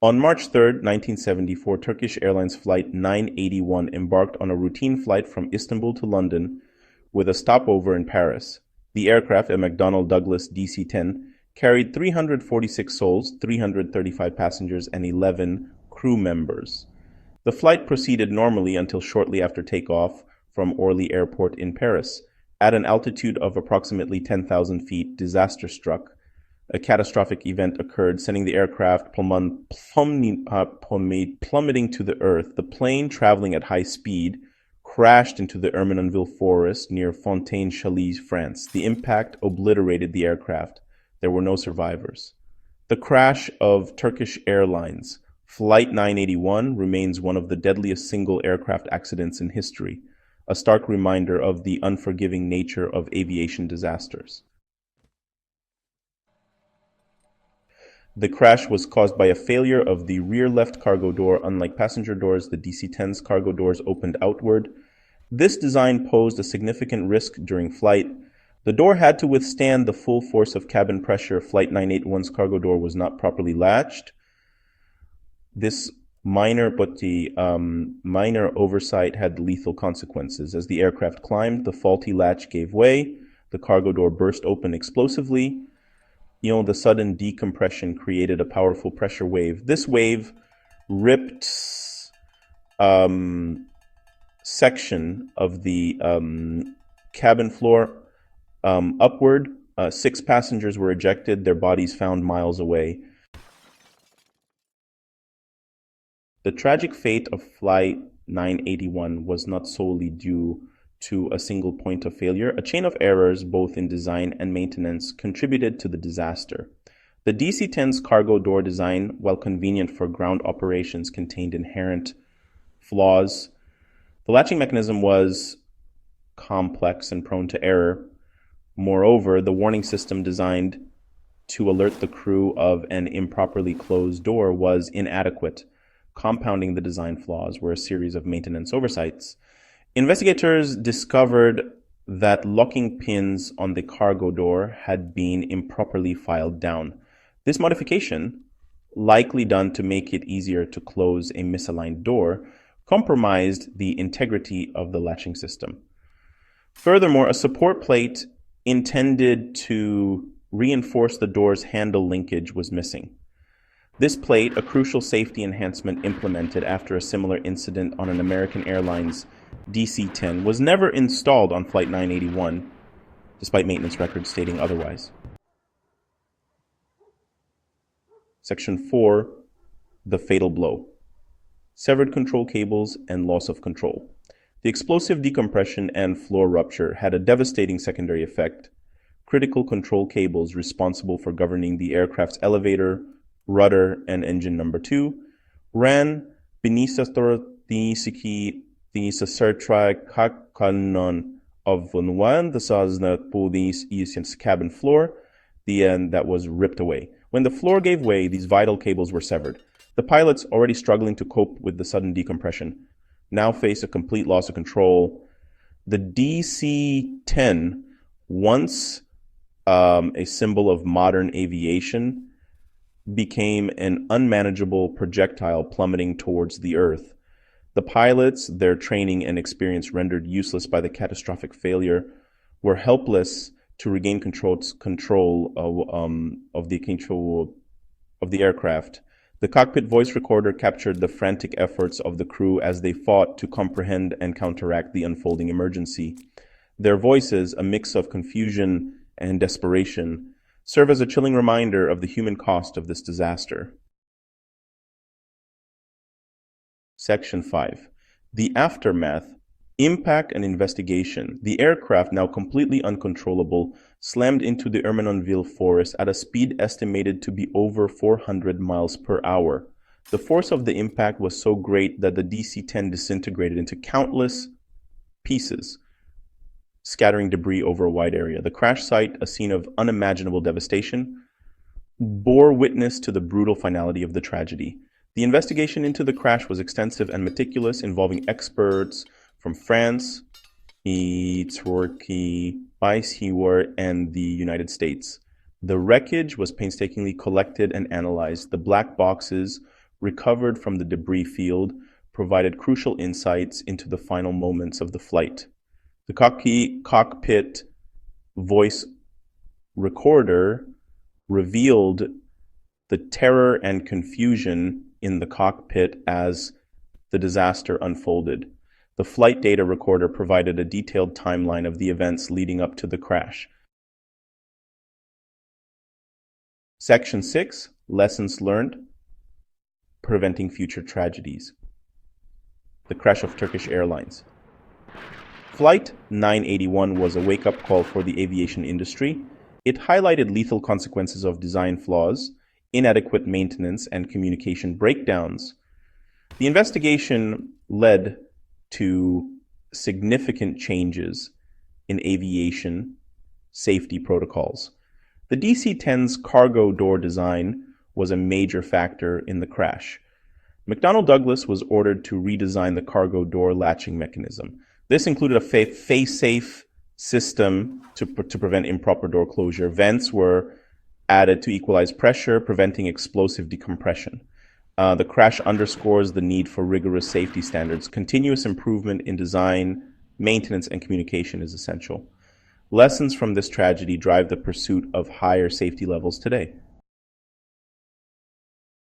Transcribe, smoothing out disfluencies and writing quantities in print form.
On March 3rd, 1974, Turkish Airlines Flight 981 embarked on a routine flight from Istanbul to London with a stopover in Paris. The aircraft, a McDonnell Douglas DC-10, carried 346 souls, 335 passengers, and 11 crew members. The flight proceeded normally until shortly after takeoff from Orly Airport in Paris. At an altitude of approximately 10,000 feet, disaster struck. A catastrophic event occurred, sending the aircraft plummeting to the earth. The plane, traveling at high speed, crashed into the Ermenonville forest near Fontaine-Chalice, France. The impact obliterated the aircraft. There were no survivors. The crash of Turkish Airlines Flight 981 remains one of the deadliest single aircraft accidents in history, a stark reminder of the unforgiving nature of aviation disasters. The crash was caused by a failure of the rear left cargo door. Unlike passenger doors, the DC-10's cargo doors opened outward. This design posed a significant risk during flight. The door had to withstand the full force of cabin pressure. Flight 981's cargo door was not properly latched. This minor oversight had lethal consequences. As the aircraft climbed, the faulty latch gave way. The cargo door burst open explosively. The sudden decompression created a powerful pressure wave. This wave ripped section of the cabin floor upward. 6 passengers were ejected, their bodies found miles away. The tragic fate of Flight 981 was not solely due to a single point of failure. A chain of errors, both in design and maintenance, contributed to the disaster. The DC-10's cargo door design, while convenient for ground operations, contained inherent flaws. The latching mechanism was complex and prone to error. Moreover, the warning system designed to alert the crew of an improperly closed door was inadequate. Compounding the design flaws were a series of maintenance oversights. Investigators discovered that locking pins on the cargo door had been improperly filed down. This modification, likely done to make it easier to close a misaligned door, compromised the integrity of the latching system. Furthermore, a support plate intended to reinforce the door's handle linkage was missing. This plate, a crucial safety enhancement implemented after a similar incident on an American Airlines DC-10, was never installed on Flight 981, despite maintenance records stating otherwise. Section 4, the fatal blow. Severed control cables and loss of control. The explosive decompression and floor rupture had a devastating secondary effect. Critical control cables responsible for governing the aircraft's elevator, rudder, and engine number 2 ran beneath the kanon of one the Sazna police East's cabin floor, the end that was ripped away. When the floor gave way, these vital cables were severed. The pilots, already struggling to cope with the sudden decompression, now face a complete loss of control. The DC-10, once a symbol of modern aviation, became an unmanageable projectile plummeting towards the earth. The pilots, their training and experience rendered useless by the catastrophic failure, were helpless to regain control of the aircraft. The cockpit voice recorder captured the frantic efforts of the crew as they fought to comprehend and counteract the unfolding emergency. Their voices, a mix of confusion and desperation, serve as a chilling reminder of the human cost of this disaster. Section 5. The aftermath, impact and investigation. The aircraft, now completely uncontrollable, slammed into the Ermenonville forest at a speed estimated to be over 400 miles per hour. The force of the impact was so great that the DC-10 disintegrated into countless pieces, scattering debris over a wide area. The crash site, a scene of unimaginable devastation, bore witness to the brutal finality of the tragedy. The investigation into the crash was extensive and meticulous, involving experts from France, Turkey, and the United States. The wreckage was painstakingly collected and analyzed. The black boxes recovered from the debris field provided crucial insights into the final moments of the flight. The cockpit voice recorder revealed the terror and confusion in the cockpit as the disaster unfolded. The flight data recorder provided a detailed timeline of the events leading up to the crash. Section 6, Lessons Learned, Preventing Future Tragedies. The crash of Turkish Airlines. Flight 981 was a wake-up call for the aviation industry. It highlighted lethal consequences of design flaws, inadequate maintenance, and communication breakdowns. The investigation led to significant changes in aviation safety protocols. The DC-10's cargo door design was a major factor in the crash. McDonnell Douglas was ordered to redesign the cargo door latching mechanism. This included a face-safe system to prevent improper door closure. Vents were added to equalize pressure, preventing explosive decompression. The crash underscores the need for rigorous safety standards. Continuous improvement in design, maintenance, and communication is essential. Lessons from this tragedy drive the pursuit of higher safety levels today.